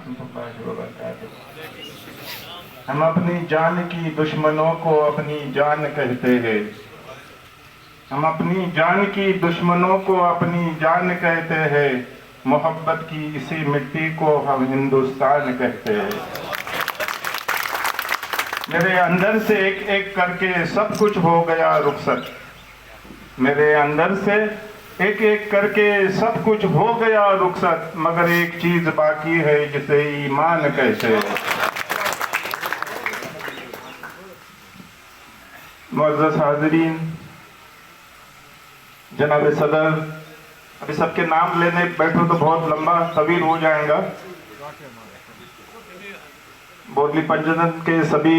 ورحمۃ اللہ وبرکاتہ۔ ہم اپنی جان کی دشمنوں کو اپنی جان کہتے ہیں، ہم اپنی جان کی دشمنوں کو اپنی جان کہتے ہیں، محبت کی اسی مٹی کو ہم ہندوستان کہتے ہیں۔ میرے اندر سے ایک ایک کر کے سب کچھ ہو گیا رخصت، میرے اندر سے ایک ایک کر کے سب کچھ ہو گیا رخصت، مگر ایک چیز باقی ہے جسے ایمان کہتے ہیں۔ معزز حاضرین، جناب صدر، ابھی سب کے نام لینے بیٹھو تو بہت لمبا طویل ہو جائے گا۔ بورلی پنجتن کے سبھی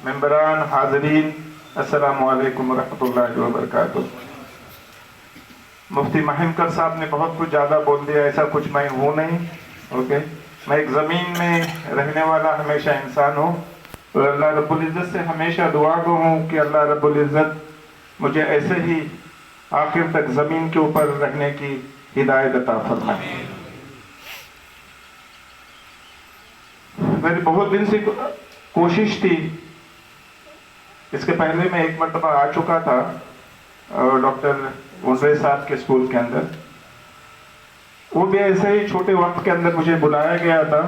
ممبران، حاضرین، السلام علیکم ورحمۃ اللہ وبرکاتہ۔ مفتی مہمکر صاحب نے بہت کچھ زیادہ بول دیا، ایسا کچھ میں ہوں نہیں، اوکے۔ میں ایک زمین میں رہنے والا ہمیشہ انسان ہوں، اور اللہ رب العزت سے ہمیشہ دعا گو ہوں کہ اللہ رب العزت مجھے ایسے ہی آخر تک زمین کے اوپر رہنے کی ہدایت عطا فرمائے۔ میری بہت دن سے کوشش تھی، اس کے پہلے میں ایک مرتبہ آ چکا تھا ڈاکٹر عزیر صاحب کے اسکول کے اندر، وہ بھی ایسے ہی چھوٹے وقت کے اندر مجھے بلایا گیا تھا۔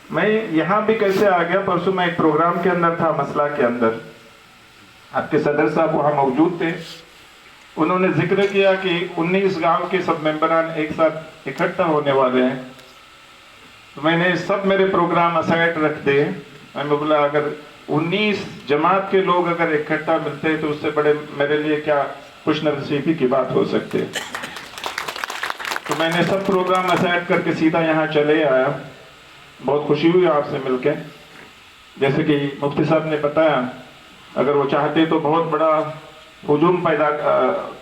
میں یہاں بھی کیسے آ گیا، پرسوں میں ایک پروگرام کے اندر تھا، مسئلہ کے اندر، آپ کے صدر صاحب وہاں موجود تھے، انہوں نے ذکر کیا کہ 19 گاؤں کے سب ممبران ایک ساتھ اکٹھا ہونے والے ہیں، تو میں نے سب میرے پروگرام اسائڈ رکھ دے، میں نے بولا اگر 19 جماعت کے لوگ اگر اکٹھا ملتے تو اس سے بڑے میرے لیے کیا خوش نصیبی کی بات ہو سکتے۔ تو میں نے سب پروگرام اسائڈ کر کے سیدھا یہاں چلے آیا۔ بہت خوشی ہوئی آپ سے مل کے، جیسے کہ مفتی صاحب نے بتایا، اگر وہ چاہتے تو بہت بڑا ہجوم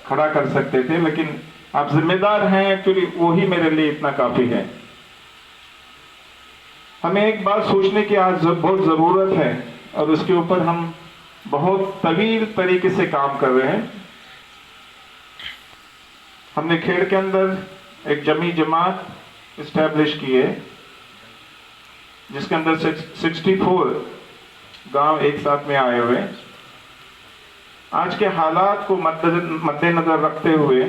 کھڑا کر سکتے تھے، لیکن آپ ذمہ دار ہیں، ایکچولی وہی میرے لیے اتنا کافی ہے۔ ہمیں ایک بات سوچنے کی آج بہت ضرورت ہے، اور اس کے اوپر ہم بہت طویل طریقے سے کام کر رہے ہیں۔ ہم نے کھیڑ کے اندر ایک جمعی جماعت اسٹیبلش کی ہے، جس کے اندر 64 گاؤں ایک ساتھ میں آئے ہوئے۔ آج کے حالات کو مد نظر رکھتے ہوئے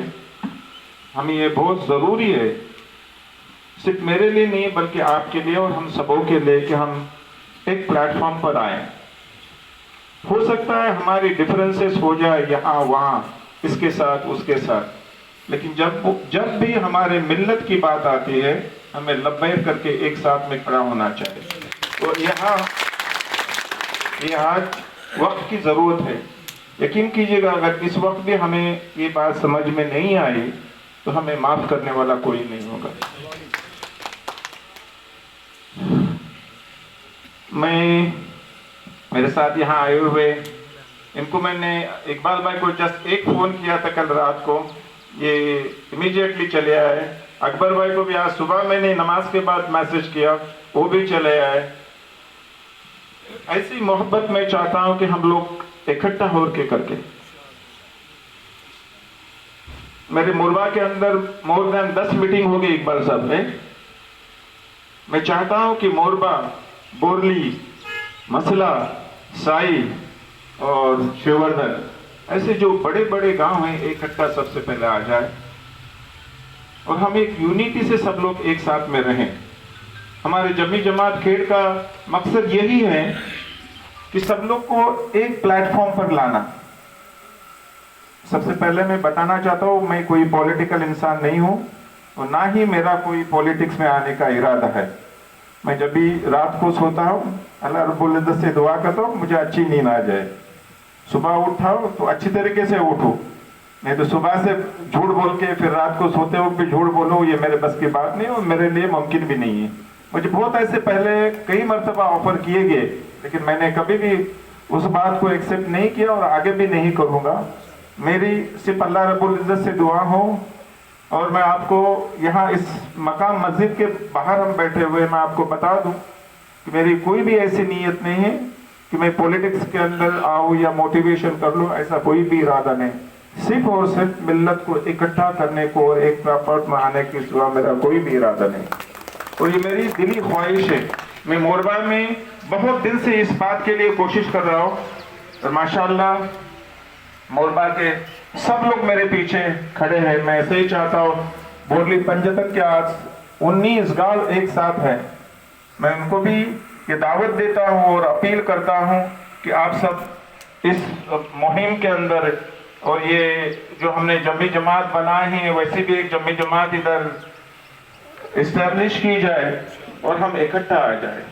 ہمیں یہ بہت ضروری ہے، صرف میرے لیے نہیں بلکہ آپ کے لیے اور ہم سبوں کے لیے، کہ ہم ایک پلیٹ فارم پر آئیں۔ ہو سکتا ہے ہماری ڈفرینسز ہو جائے یہاں وہاں، اس کے ساتھ اس کے ساتھ، لیکن جب بھی ہمارے ملت کی بات آتی ہے ہمیں لبیک کر کے ایک ساتھ میں کھڑا ہونا چاہیے۔ اور یہ آج وقت کی ضرورت ہے۔ یقین کیجیے گا اگر اس وقت بھی ہمیں یہ بات سمجھ میں نہیں آئی تو ہمیں معاف کرنے والا کوئی نہیں ہوگا۔ میرے ساتھ یہاں آئے ہوئے ان کو میں نے اقبال بھائی کو جسٹ ایک فون کیا تھا کل رات کو، یہ امیڈیٹلی چلے آئے۔ اکبر بھائی کو بھی آج صبح میں نے نماز کے بعد میسج کیا، وہ بھی چلے آئے۔ ایسی محبت میں چاہتا ہوں کہ ہم لوگ اکٹھا ہو کے کر کے، میرے موربا کے اندر مور دین 10 میٹنگ ہوگی اقبال صاحب میں۔ میں چاہتا ہوں کہ موربا، بورلی، مسئلہ، سائی اور شیوردھن، ایسے جو بڑے بڑے گاؤں ہیں اکٹھا سب سے پہلے آ جائے، اور ہم ایک یونٹی سے سب لوگ ایک ساتھ میں رہیں۔ ہمارے جمعی جماعت کھیڑ کا مقصد یہی ہے کہ سب لوگ کو ایک پلیٹ فارم پر لانا۔ سب سے پہلے میں بتانا چاہتا ہوں میں کوئی پولیٹیکل انسان نہیں ہوں، اور نہ ہی میرا کوئی پولیٹکس میں آنے کا ارادہ ہے۔ میں جب بھی رات کو سوتا ہوں اللہ رب العزت سے دعا کرتا ہوں مجھے اچھی نیند آ جائے، صبح اٹھاؤ تو اچھی طریقے سے اٹھو، نہیں تو صبح سے جھوٹ بول کے پھر رات کو سوتے وقت بھی جھوٹ بولو، یہ میرے بس کی بات نہیں اور میرے لیے ممکن بھی نہیں ہے۔ مجھے بہت ایسے پہلے کئی مرتبہ آفر کیے گئے، لیکن میں نے کبھی بھی اس بات کو ایکسیپٹ نہیں کیا اور آگے بھی نہیں کروں گا۔ میری صرف اللہ رب العزت سے دعا ہو، اور میں آپ کو یہاں اس مقام مسجد کے باہر ہم بیٹھے ہوئے میں آپ کو بتا دوں کہ میری کوئی بھی ایسی نیت نہیں ہے کہ میں پولیٹکس کے اندر آؤں یا موٹیویشن کر لوں، ایسا کوئی بھی ارادہ نہیں۔ صرف اور صرف ملت کو اکٹھا کرنے کو اور ایک پلیٹ فارم میں آنے کے سوا میرا کوئی بھی ارادہ نہیں۔ اور یہ میری دلی خواہش ہے. میں موربا میں بہت دن سے اس بات کے لیے کوشش کر رہا ہوں, اور ماشاءاللہ موربا کے سب لوگ میرے پیچھے کھڑے ہیں. میں ایسے ہی چاہتا ہوں, بورلی پنجتن کے آج 19 گاؤں ایک ساتھ ہیں. میں ان کو بھی یہ دعوت دیتا ہوں اور اپیل کرتا ہوں کہ آپ سب اس مہم کے اندر, اور یہ جو ہم نے جمعی جماعت بنائے ہیں ویسے بھی ایک جمعی جماعت ادھر اسٹیبلش کی جائے اور ہم اکٹھا آ جائے.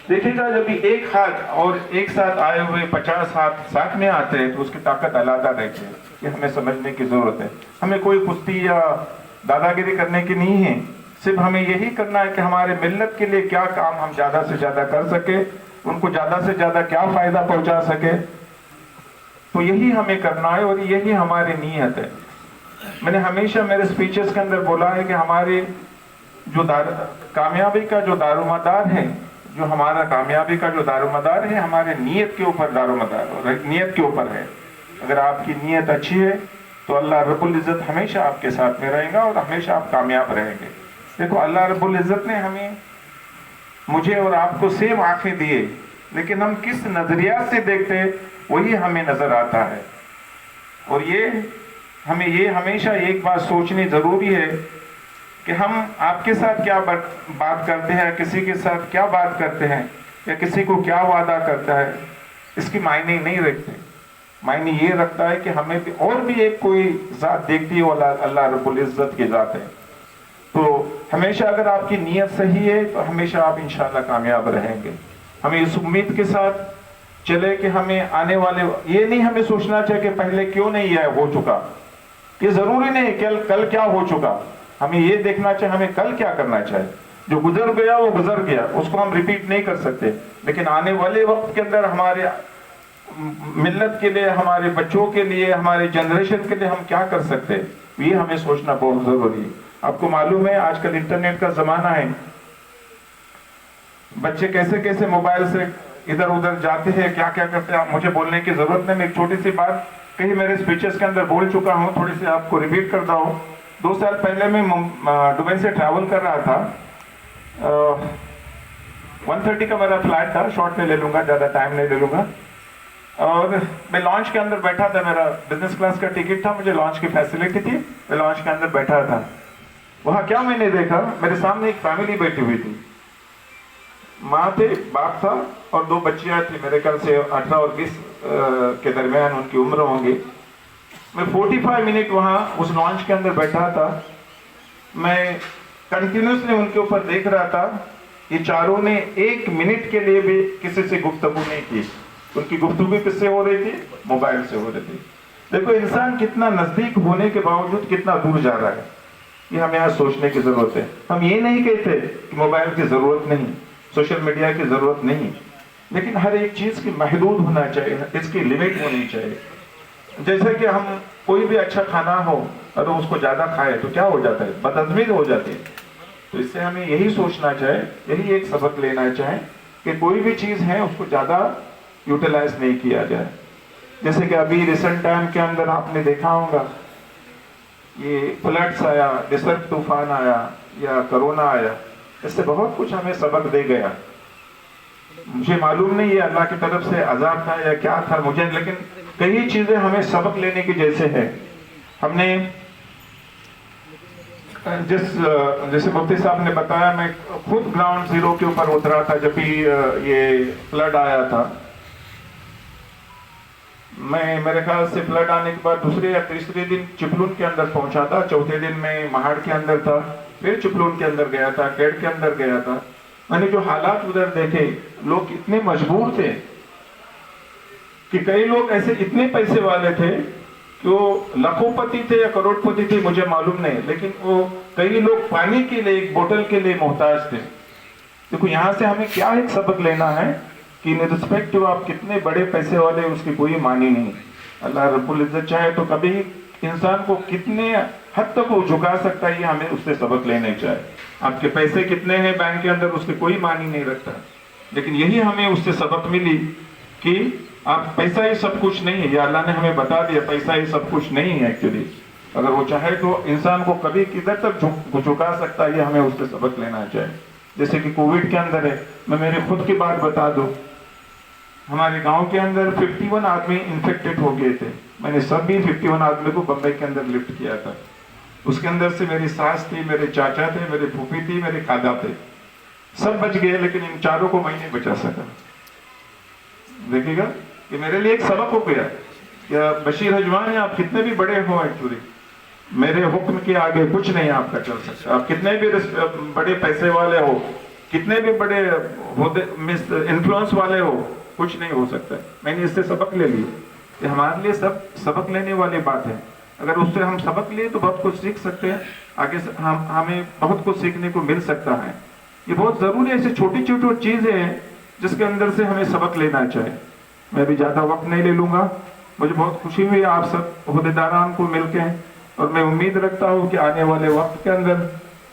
دیکھیے گا جب ایک ہاتھ اور ایک ساتھ آئے ہوئے 50 ہاتھ ساتھ میں آتے ہیں تو اس کی طاقت علیحدہ رہتی ہے. یہ ہمیں سمجھنے کی ضرورت ہے. ہمیں کوئی کشتی یا دادا گیری کرنے کی نہیں ہے, صرف ہمیں یہی کرنا ہے کہ ہمارے ملت کے لیے کیا کام ہم زیادہ سے زیادہ کر سکے, ان کو زیادہ سے زیادہ کیا فائدہ پہنچا سکے. تو یہی ہمیں کرنا ہے اور یہی ہماری نیت ہے. میں نے ہمیشہ میرے سپیچز کے اندر بولا ہے کہ ہماری جو کامیابی کا جو دارومدار ہے, جو ہمارا کامیابی کا جو دارومدار ہے, ہمارے نیت کے اوپر دارومدار اور نیت کے اوپر ہے. اگر آپ کی نیت اچھی ہے تو اللہ رب العزت ہمیشہ آپ کے ساتھ میں رہے گا اور ہمیشہ آپ کامیاب رہیں گے. دیکھو اللہ رب العزت نے ہمیں, مجھے اور آپ کو سیم آنکھیں دیے, لیکن ہم کس نظریات سے دیکھتے وہی ہمیں نظر آتا ہے. اور ہمیں یہ ہمیشہ ایک بات سوچنی ضروری ہے کہ ہم آپ کے ساتھ کیا بات کرتے ہیں, کسی کے ساتھ کیا بات کرتے ہیں, یا کسی کو کیا وعدہ کرتا ہے, اس کی معنی نہیں رکھتے. معنی یہ رکھتا ہے کہ ہمیں بھی اور بھی ایک کوئی ذات دیکھتی ہے, اللہ رب العزت کی ذات ہے. تو ہمیشہ اگر آپ کی نیت صحیح ہے تو ہمیشہ آپ انشاءاللہ کامیاب رہیں گے. ہمیں اس امید کے ساتھ چلے کہ ہمیں آنے والے, یہ نہیں ہمیں سوچنا چاہیے کہ پہلے کیوں نہیں ہے ہو چکا, یہ ضروری نہیں کل کیا ہو چکا. ہمیں یہ دیکھنا چاہیے ہمیں کل کیا کرنا چاہیے. جو گزر گیا وہ گزر گیا, اس کو ہم ریپیٹ نہیں کر سکتے, لیکن آنے والے وقت کے اندر ہمارے ملت کے لیے, ہمارے بچوں کے لیے, ہمارے جنریشن کے لیے ہم کیا کر سکتے, یہ ہمیں سوچنا بہت ضروری ہے. آپ کو معلوم ہے آج کل انٹرنیٹ کا زمانہ ہے, بچے کیسے کیسے موبائل سے ادھر ادھر جاتے ہیں, کیا کیا کرتے ہیں. مجھے بولنے کی ضرورت نہیں, میں ایک چھوٹی سی بات کہیں میرے سپیچز کے اندر بول چکا ہوں, تھوڑی سی آپ کو ریپیٹ کرتا ہوں. 2 سال پہلے میں دبئی سے ٹریول کر رہا تھا. 1:30 کا میرا فلائٹ تھا, شارٹ میں لے لوں گا, زیادہ ٹائم نہیں لے لوں گا. اور میں لانچ کے اندر بیٹھا تھا, میرا بزنس کلاس کا ٹکٹ تھا, مجھے لانچ کی فیسلٹی تھی, میں لانچ کے اندر بیٹھا تھا. وہاں کیا میں نے دیکھا, میرے سامنے ایک فیملی بیٹھی ہوئی تھی. ماں تھے, باپ تھا اور 2 بچیاں تھیں, میرے خیال سے 18 اور 20 کے درمیان ان کی عمر ہوں گی. میں 45 منٹ وہاں اس لانچ کے اندر بیٹھا تھا. میں کنٹینیوسلی ان کے اوپر دیکھ رہا تھا. یہ چاروں نے 1 منٹ کے لیے بھی کسی سے گفتگو نہیں کی. ان کی گفتگو کس سے ہو رہی تھی, موبائل سے ہو رہی تھی. دیکھو انسان کتنا نزدیک ہونے کے باوجود کتنا دور جا رہا ہے, یہ ہمیں آج سوچنے کی ضرورت ہے. ہم یہ نہیں کہتے کہ موبائل کی ضرورت نہیں, سوشل میڈیا کی ضرورت نہیں, لیکن ہر ایک چیز کی محدود ہونا چاہیے, اس کی لمٹ ہونی چاہیے. جیسے کہ ہم کوئی بھی اچھا کھانا ہو اور اس کو زیادہ کھائے تو کیا ہو جاتا ہے, بدہضمی ہو جاتی ہے. تو اس سے ہمیں یہی سوچنا چاہے, یہی ایک سبق لینا چاہے کہ کوئی بھی چیز ہے اس کو زیادہ یوٹیلائز نہیں کیا جائے. جیسے کہ ابھی ریسنٹ ٹائم کے اندر آپ نے دیکھا ہوگا یہ فلڈس آیا, ڈسرب طوفان آیا یا کرونا آیا, اس سے بہت کچھ ہمیں سبق دے گیا. مجھے معلوم نہیں یہ اللہ کی طرف سے عذاب تھا یا کیا تھا مجھے, لیکن کئی چیزیں ہمیں سبق لینے کی جیسے ہے. ہم نے جیسے مفتی صاحب نے بتایا, میں خود گراؤنڈ زیرو کے اوپر اترا تھا جب بھی یہ فلڈ آیا تھا. میں میرے خیال سے فلڈ آنے کے بعد دوسرے یا تیسرے دن چپلون کے اندر پہنچا تھا, چوتھے دن میں مہاڑ کے اندر تھا, پھر چپلون کے اندر گیا تھا, کیڈ کے اندر گیا تھا. میں نے جو حالات ادھر دیکھے, لوگ اتنے مجبور تھے کہ کئی لوگ ایسے اتنے پیسے والے تھے کہ وہ لاکھوں پتی تھے یا کروڑ پتی تھے مجھے معلوم نہیں, لیکن وہ کئی لوگ پانی کے لیے, ایک بوتل کے لیے محتاج تھے. دیکھو یہاں سے ہمیں کیا ایک سبق لینا ہے کہ ان ریسپیکٹو آپ کتنے بڑے پیسے والے اس کی کوئی معنی نہیں. اللہ رب العزت چاہے تو کبھی انسان کو کتنے حد تک وہ جھکا سکتا ہے, یہ ہمیں اس سے سبق لینے چاہے. آپ کے پیسے کتنے ہیں بینک کے اندر اس کی کوئی معنی نہیں رکھتا, لیکن یہی ہمیں اس سے سبق ملی کہ آپ پیسہ ہی سب کچھ نہیں ہے. یا اللہ نے ہمیں بتا دیا پیسہ ہی سب کچھ نہیں ہے. ایکچولی اگر وہ چاہے تو انسان کو کبھی کدھر تک جھکا سکتا ہے، یہ ہمیں اس سے سبق لینا چاہیے. جیسے کہ کووڈ کے اندر ہے، میں میری خود کی بات بتا دوں، ہمارے گاؤں کے اندر 51 آدمی انفیکٹڈ ہو گئے تھے. میں نے سبھی 51 آدمی کو بمبئی کے اندر لفٹ کیا تھا. اس کے اندر سے میری ساس تھی، میرے چاچا تھے، میری پھوپھی تھی، میرے دادا تھے. سب بچ گئے، لیکن ان چاروں کو میں نہیں بچا سکا. دیکھیے گا کہ میرے لیے ایک سبق ہو گیا کہ بشیر حجوانی آپ کتنے بھی بڑے ہوں، ایکچولی میرے حکم کے آگے کچھ نہیں آپ کا چل سکتا. آپ کتنے بھی بڑے پیسے والے ہو، کتنے بھی بڑے انفلوئنس والے ہو، کچھ نہیں ہو سکتا. میں نے اس سے سبق لے لی کہ ہمارے لیے سب سبق لینے والی بات ہے. اگر اس سے ہم سبق لیے تو بہت کچھ سیکھ سکتے ہیں، آگے سے ہمیں بہت کچھ سیکھنے کو مل سکتا ہے. یہ بہت ضروری ہے، ایسی چھوٹی چھوٹی چیزیں ہیں جس کے اندر سے ہمیں سبق لینا چاہیے. میں بھی زیادہ وقت نہیں لے لوں گا. مجھے بہت خوشی ہوئی آپ سب عہدیداران کو مل کے، اور میں امید رکھتا ہوں کہ آنے والے وقت کے اندر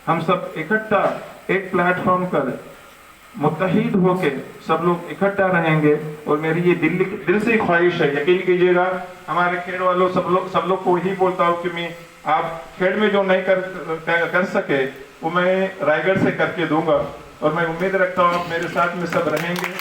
ہم سب اکٹھا ایک پلیٹ فارم پر متحد ہو کے سب لوگ اکٹھا رہیں گے. اور میری یہ دل سے خواہش ہے، یقین کیجیے گا ہمارے کھیڑ والوں سب لوگ کو یہی بولتا ہوں کہ میں آپ کھیڑ میں جو نہیں کر سکے وہ میں رائے گڑھ سے کر کے دوں گا. اور میں امید رکھتا ہوں آپ میرے ساتھ میں سب رہیں گے.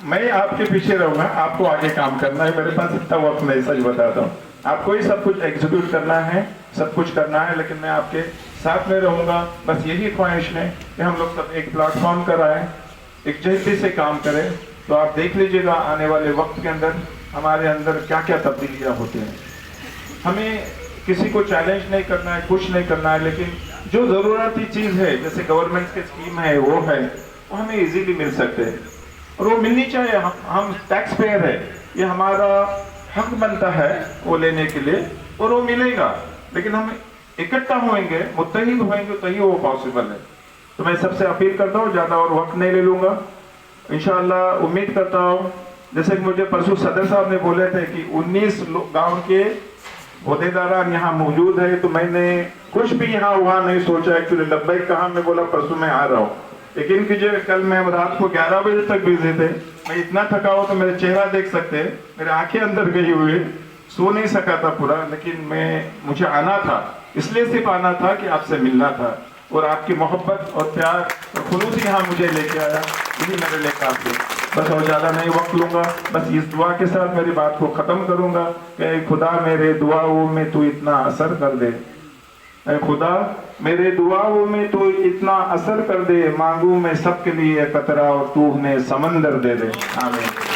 میں آپ کے پیچھے رہوں گا، آپ کو آگے کام کرنا ہے. میرے پاس اتنا وقت نہیں، سچ بتاتا ہوں. آپ کو ہی سب کچھ ایگزیکیوٹ کرنا ہے، سب کچھ کرنا ہے، لیکن میں آپ کے ساتھ میں رہوں گا. بس یہی خواہش ہے کہ ہم لوگ سب ایک پلیٹ فارم پر آئیں، ایک جہتی سے کام کریں. تو آپ دیکھ لیجئے گا آنے والے وقت کے اندر ہمارے اندر کیا کیا تبدیلیاں ہوتی ہیں. ہمیں کسی کو چیلنج نہیں کرنا ہے، کچھ نہیں کرنا ہے، لیکن جو ضرورتی چیز ہے جیسے گورنمنٹ کی اسکیم ہے وہ ہمیں ایزیلی مل سکتے ہیں، اور وہ ملنی چاہیے. ہم ٹیکس پیئر ہے، یہ ہمارا حق بنتا ہے وہ لینے کے لیے، اور وہ ملے گا. لیکن ہم اکٹھا ہوئیں گے، متحد ہوئیں گے تو ہی وہ پاسبل ہے. تو میں سب سے اپیل کرتا ہوں، زیادہ اور وقت نہیں لے لوں گا. انشاءاللہ امید کرتا ہوں، جیسے کہ مجھے پرسوں صدر صاحب نے بولے تھے کہ 19 گاؤں کے عہدیداران یہاں موجود ہے، تو میں نے کچھ بھی یہاں وہاں نہیں سوچا. ایکچولی لبیک کہا، میں بولا پرسوں میں آ رہا ہوں. لیکن کہ کل میں رات کو 11 بجے تک بزی تھے. میں اتنا تھکا ہوں تو میرے چہرہ دیکھ سکتے، میرے آنکھیں اندر گئی ہوئی، سو نہیں سکا تھا پورا. لیکن مجھے آنا تھا، اس لیے صرف آنا تھا کہ آپ سے ملنا تھا، اور آپ کی محبت اور پیار اور خلوص یہاں مجھے لے کے آیا. یہی میرے لیے کافی. بس اور زیادہ نہیں وقت لوں گا. بس اس دعا کے ساتھ میری بات کو ختم کروں گا کہ اے خدا میرے دعاؤں میں تو اتنا اثر کر دے. اے خدا میرے دعاؤں میں تو اتنا اثر کر دے، مانگوں میں سب کے لیے قطرہ اور تو انہیں سمندر دے دے. آمین.